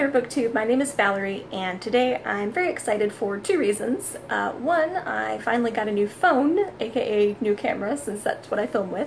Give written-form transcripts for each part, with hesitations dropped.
there, BookTube. My name is Valerie, and today I'm very excited for two reasons. One, I finally got a new phone, aka new camera, since that's what I film with.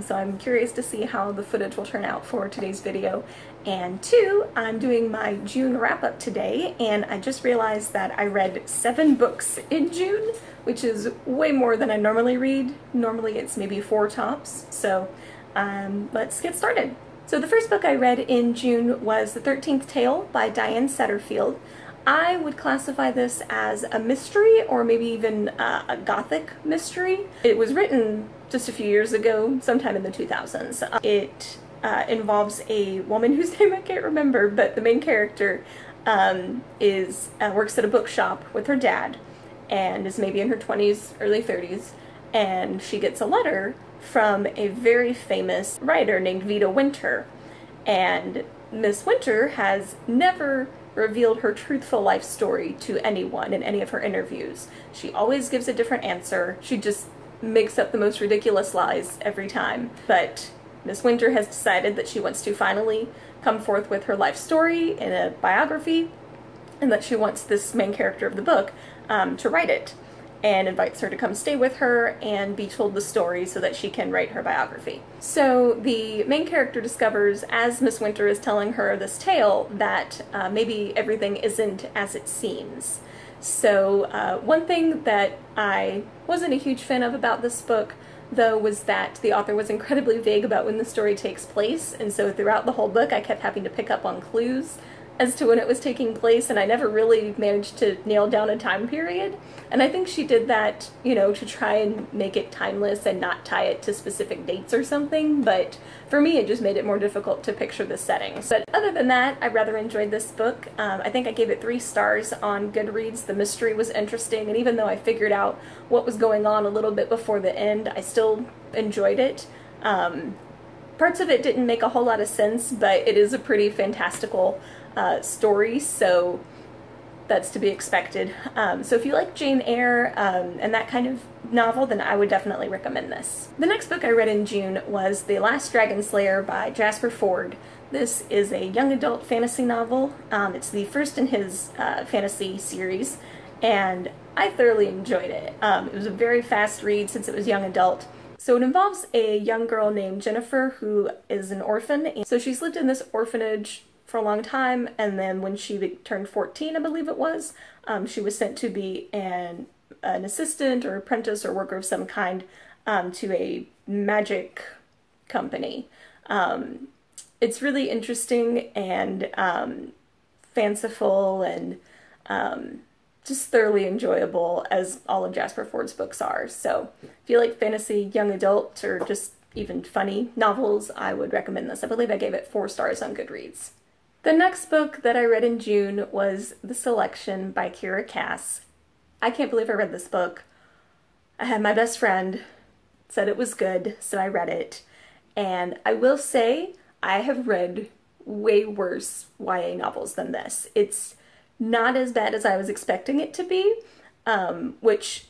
So I'm curious to see how the footage will turn out for today's video. And two, I'm doing my June wrap-up today, and I just realized that I read 7 books in June, which is way more than I normally read. Normally it's maybe 4 tops, so let's get started. So the first book I read in June was The 13th Tale by Diane Setterfield. I would classify this as a mystery, or maybe even a gothic mystery. It was written just a few years ago, sometime in the 2000s. It involves a woman whose name I can't remember, but the main character works at a bookshop with her dad and is maybe in her 20s, early 30s, and she gets a letter from a very famous writer named Vida Winter, and Miss Winter has never revealed her truthful life story to anyone in any of her interviews. She always gives a different answer. She just makes up the most ridiculous lies every time. But Miss Winter has decided that she wants to finally come forth with her life story in a biography, and that she wants this main character of the book to write it, and invites her to come stay with her and be told the story so that she can write her biography. So the main character discovers, as Miss Winter is telling her this tale, that maybe everything isn't as it seems. So one thing that I wasn't a huge fan of about this book, though, was that the author was incredibly vague about when the story takes place, and so throughout the whole book I kept having to pick up on clues as to when it was taking place, and I never really managed to nail down a time period. And I think she did that, you know, to try and make it timeless and not tie it to specific dates or something, but for me it just made it more difficult to picture the settings. But other than that, I rather enjoyed this book. I think I gave it 3 stars on Goodreads. The mystery was interesting, and even though I figured out what was going on a little bit before the end, I still enjoyed it. Parts of it didn't make a whole lot of sense, but it is a pretty fantastical story, so that's to be expected. So if you like Jane Eyre and that kind of novel, then I would definitely recommend this. The next book I read in June was The Last Dragonslayer by Jasper Fforde. This is a young adult fantasy novel. It's the first in his fantasy series, and I thoroughly enjoyed it. It was a very fast read since it was young adult. So it involves a young girl named Jennifer who is an orphan. So she's lived in this orphanage for a long time, and then when she turned 14, I believe it was, she was sent to be an assistant or apprentice or worker of some kind to a magic company. It's really interesting and fanciful and just thoroughly enjoyable, as all of Jasper Fforde's books are. So if you like fantasy, young adult, or just even funny novels, I would recommend this. I believe I gave it 4 stars on Goodreads. The next book that I read in June was The Selection by Kira Cass. I can't believe I read this book. I had my best friend said it was good, so I read it. And I will say, I have read way worse YA novels than this. It's not as bad as I was expecting it to be, which,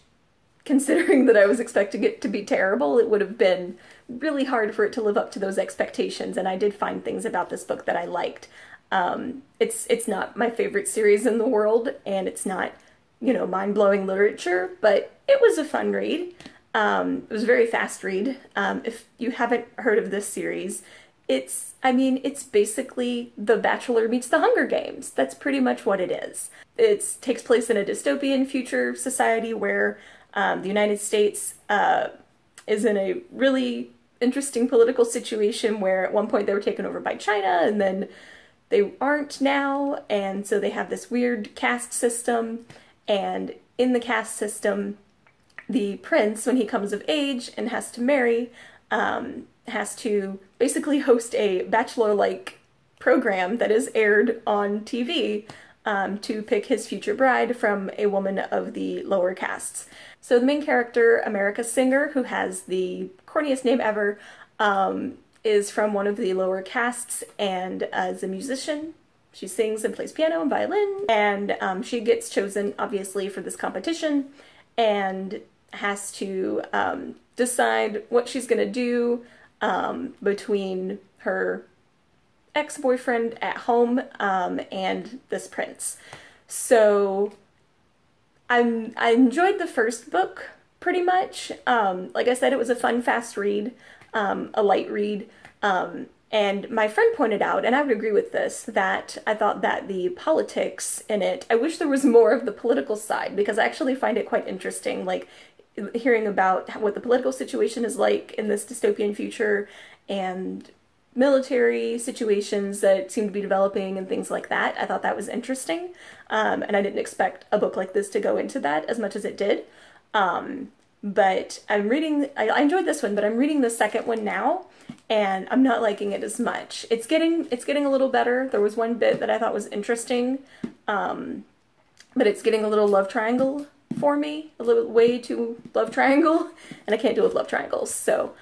considering that I was expecting it to be terrible, it would have been really hard for it to live up to those expectations, and I did find things about this book that I liked. It's not my favorite series in the world, and it's not, you know, mind-blowing literature, but it was a fun read. It was a very fast read. If you haven't heard of this series, it's basically The Bachelor meets The Hunger Games. That's pretty much what it is. It takes place in a dystopian future society where the United States is in a really interesting political situation where at one point they were taken over by China, and then they aren't now, and so they have this weird caste system, and in the caste system, the prince, when he comes of age and has to marry, has to basically host a bachelor-like program that is aired on TV to pick his future bride from a woman of the lower castes. So the main character, America Singer, who has the corniest name ever, is from one of the lower castes and is a musician. She sings and plays piano and violin, and she gets chosen, obviously, for this competition and has to decide what she's going to do between her ex-boyfriend at home, and this prince. So I enjoyed the first book pretty much. Like I said, it was a fun, fast read, a light read. And my friend pointed out, and I would agree with this, that I thought that the politics in it, I wish there was more of the political side, because I actually find it quite interesting, like hearing about what the political situation is like in this dystopian future, and military situations that seem to be developing and things like that. I thought that was interesting, and I didn't expect a book like this to go into that as much as it did. But I'm reading, I enjoyed this one, but I'm reading the second one now, and I'm not liking it as much. It's getting a little better. There was one bit that I thought was interesting, but it's getting a little love triangle for me, a little way too love triangle, and I can't deal with love triangles, so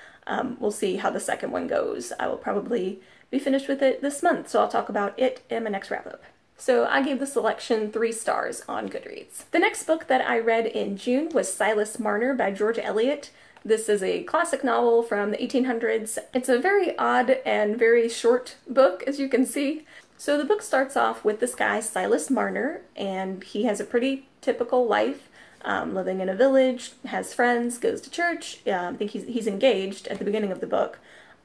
we'll see how the second one goes. I will probably be finished with it this month, so I'll talk about it in my next wrap-up. So I gave the selection 3 stars on Goodreads. The next book that I read in June was Silas Marner by George Eliot. This is a classic novel from the 1800s. It's a very odd and very short book, as you can see. So the book starts off with this guy, Silas Marner, and he has a pretty typical life, living in a village, has friends, goes to church. I think he's engaged at the beginning of the book.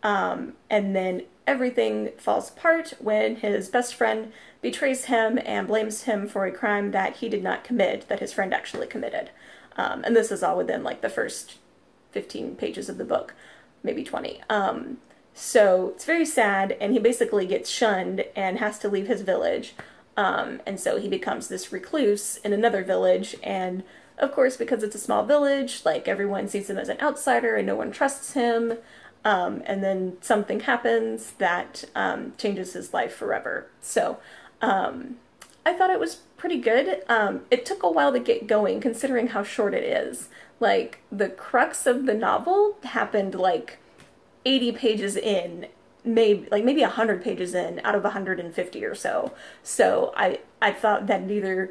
And then everything falls apart when his best friend betrays him and blames him for a crime that he did not commit, that his friend actually committed. And this is all within like the first 15 pages of the book, maybe 20. So it's very sad, and he basically gets shunned and has to leave his village. And so he becomes this recluse in another village, and of course, because it's a small village, like everyone sees him as an outsider and no one trusts him. And then something happens that changes his life forever. So I thought it was pretty good. It took a while to get going, considering how short it is. Like, the crux of the novel happened like 80 pages in, maybe 100 pages in out of 150 or so. So I thought that it either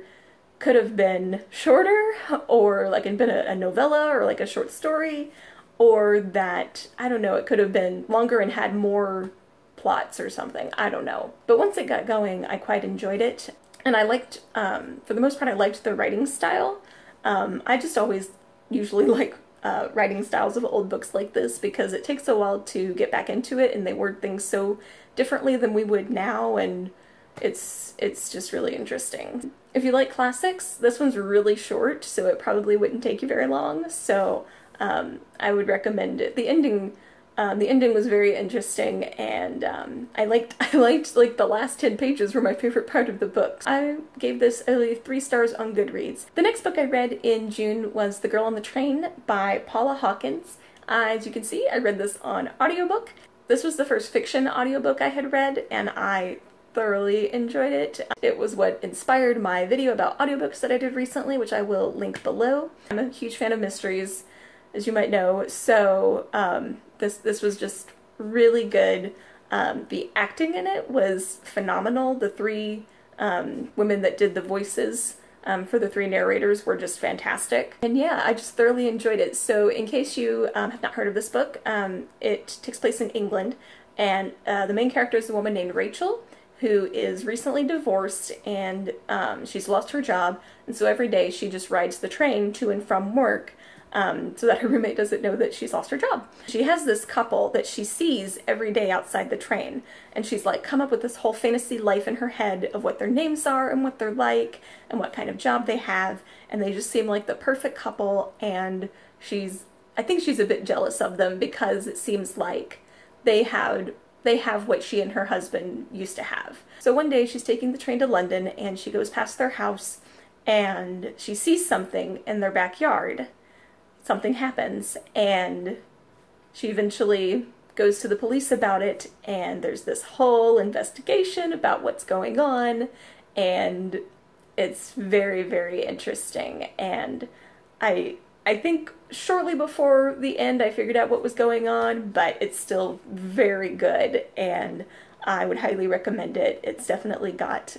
could have been shorter, or like been a novella or like a short story, or that, I don't know, it could have been longer and had more plots or something. I don't know. But once it got going, I quite enjoyed it. And I liked, for the most part, I liked the writing style. I just always usually like writing styles of old books like this, because it takes a while to get back into it, and they word things so differently than we would now, and it's just really interesting. If you like classics, this one's really short, so it probably wouldn't take you very long, so I would recommend it. The ending was very interesting, and I liked like the last 10 pages were my favorite part of the book. I gave this only 3 stars on Goodreads. The next book I read in June was The Girl on the Train by Paula Hawkins. As you can see, I read this on audiobook. This was the first fiction audiobook I had read, and I thoroughly enjoyed it. It was what inspired my video about audiobooks that I did recently, which I will link below. I'm a huge fan of mysteries, as you might know, so this was just really good. The acting in it was phenomenal. The 3 women that did the voices for the 3 narrators were just fantastic. And yeah, I just thoroughly enjoyed it. So in case you have not heard of this book, it takes place in England, and the main character is a woman named Rachel, who is recently divorced, and she's lost her job, and so every day she just rides the train to and from work, so that her roommate doesn't know that she's lost her job. She has this couple that she sees every day outside the train, and she's like come up with this whole fantasy life in her head of what their names are and what they're like and what kind of job they have, and they just seem like the perfect couple, and I think she's a bit jealous of them, because it seems like they have what she and her husband used to have. So one day she's taking the train to London, and she goes past their house, and she sees something in their backyard. Something happens, and she eventually goes to the police about it, and there's this whole investigation about what's going on, and it's very, very interesting. And I think shortly before the end I figured out what was going on, but it's still very good, and I would highly recommend it. It's definitely got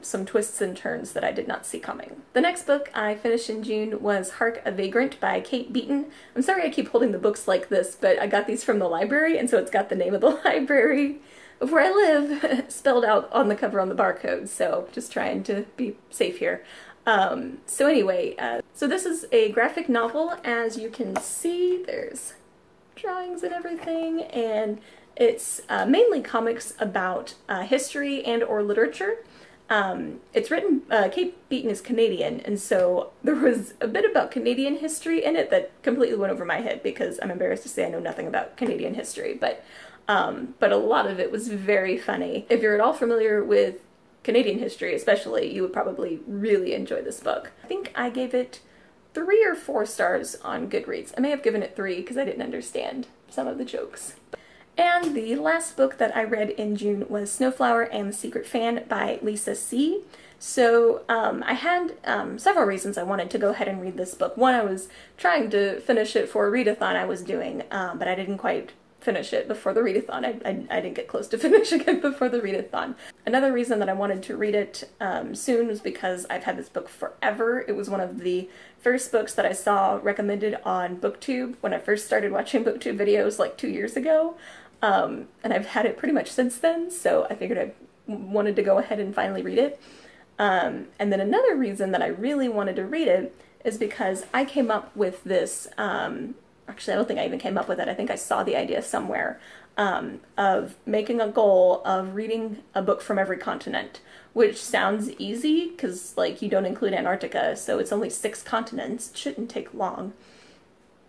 some twists and turns that I did not see coming. The next book I finished in June was Hark, a Vagrant by Kate Beaton. I'm sorry I keep holding the books like this, but I got these from the library, and so it's got the name of the library of where I live spelled out on the cover on the barcode, so just trying to be safe here. So anyway, so this is a graphic novel. As you can see, there's drawings and everything, and it's mainly comics about history and or literature. It's written, Kate Beaton is Canadian, and so there was a bit about Canadian history in it that completely went over my head because I'm embarrassed to say I know nothing about Canadian history, but a lot of it was very funny. If you're at all familiar with Canadian history especially, you would probably really enjoy this book. I think I gave it 3 or 4 stars on Goodreads. I may have given it 3 because I didn't understand some of the jokes. And the last book that I read in June was Snowflower and the Secret Fan by Lisa C. So I had several reasons I wanted to go ahead and read this book. One, I was trying to finish it for a readathon I was doing, but I didn't quite finish it before the readathon. I didn't get close to finishing it before the readathon. Another reason that I wanted to read it soon was because I've had this book forever. It was one of the first books that I saw recommended on BookTube when I first started watching BookTube videos like 2 years ago. And I've had it pretty much since then, so I figured I wanted to go ahead and finally read it. And then another reason that I really wanted to read it is because I came up with this, actually I don't think I even came up with it, I think I saw the idea somewhere, of making a goal of reading a book from every continent, which sounds easy because like you don't include Antarctica, so it's only 6 continents. It shouldn't take long.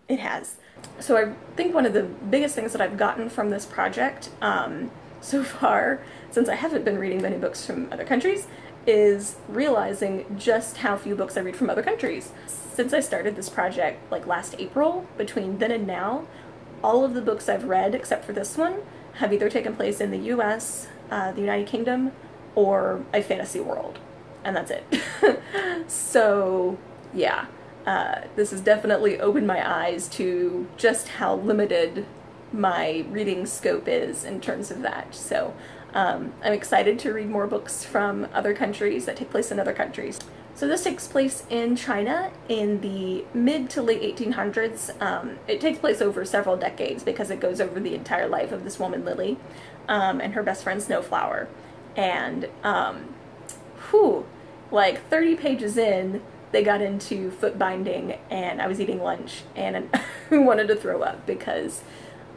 It has. So I think one of the biggest things that I've gotten from this project so far, since I haven't been reading many books from other countries, is realizing just how few books I read from other countries. Since I started this project like last April, between then and now, all of the books I've read, except for this one, have either taken place in the US, the United Kingdom, or a fantasy world. And that's it. So, yeah. This has definitely opened my eyes to just how limited my reading scope is in terms of that. So I'm excited to read more books from other countries that take place in other countries. So this takes place in China in the mid to late 1800s. It takes place over several decades because it goes over the entire life of this woman, Lily, and her best friend, Snowflower. And, like 30 pages in, they got into foot binding, and I was eating lunch, and I wanted to throw up because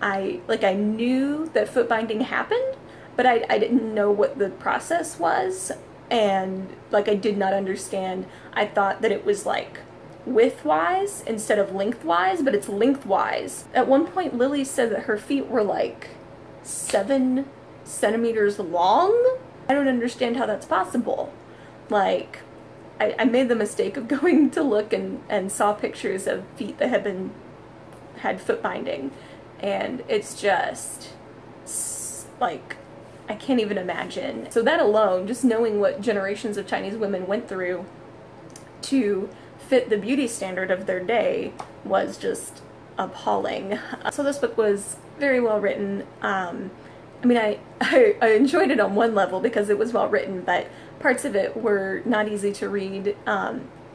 I knew that foot binding happened, but I didn't know what the process was, and like I did not understand. I thought that it was like widthwise instead of lengthwise, but it's lengthwise. At one point, Lily said that her feet were like 7 centimeters long. I don't understand how that's possible. Like, I made the mistake of going to look and saw pictures of feet that had foot binding, and it's just like, I can't even imagine. So that alone, just knowing what generations of Chinese women went through to fit the beauty standard of their day was just appalling. So this book was very well written. I mean, I enjoyed it on one level because it was well written, but parts of it were not easy to read.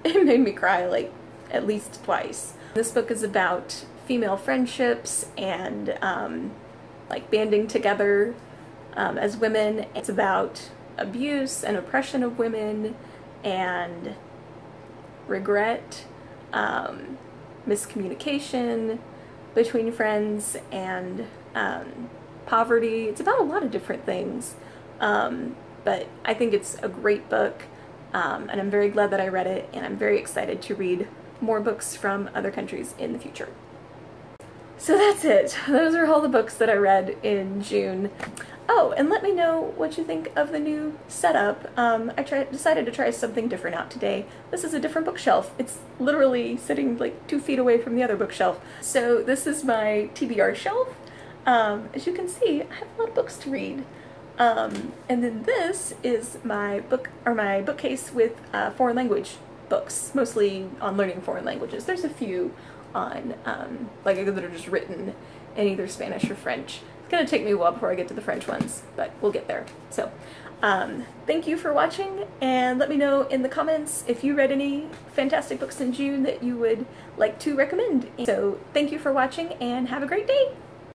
It made me cry like at least twice. This book is about female friendships and like banding together as women. It's about abuse and oppression of women and regret, miscommunication between friends, and poverty. It's about a lot of different things, but I think it's a great book, and I'm very glad that I read it, and I'm very excited to read more books from other countries in the future. So that's it. Those are all the books that I read in June. Oh, and let me know what you think of the new setup. I decided to try something different out today. This is a different bookshelf. It's literally sitting like 2 feet away from the other bookshelf. So this is my TBR shelf. As you can see, I have a lot of books to read. And then this is my bookcase with foreign language books, mostly on learning foreign languages. There's a few on like that are just written in either Spanish or French. It's gonna take me a while before I get to the French ones, but we'll get there. So thank you for watching, and let me know in the comments if you read any fantastic books in June that you would like to recommend. So thank you for watching, and have a great day!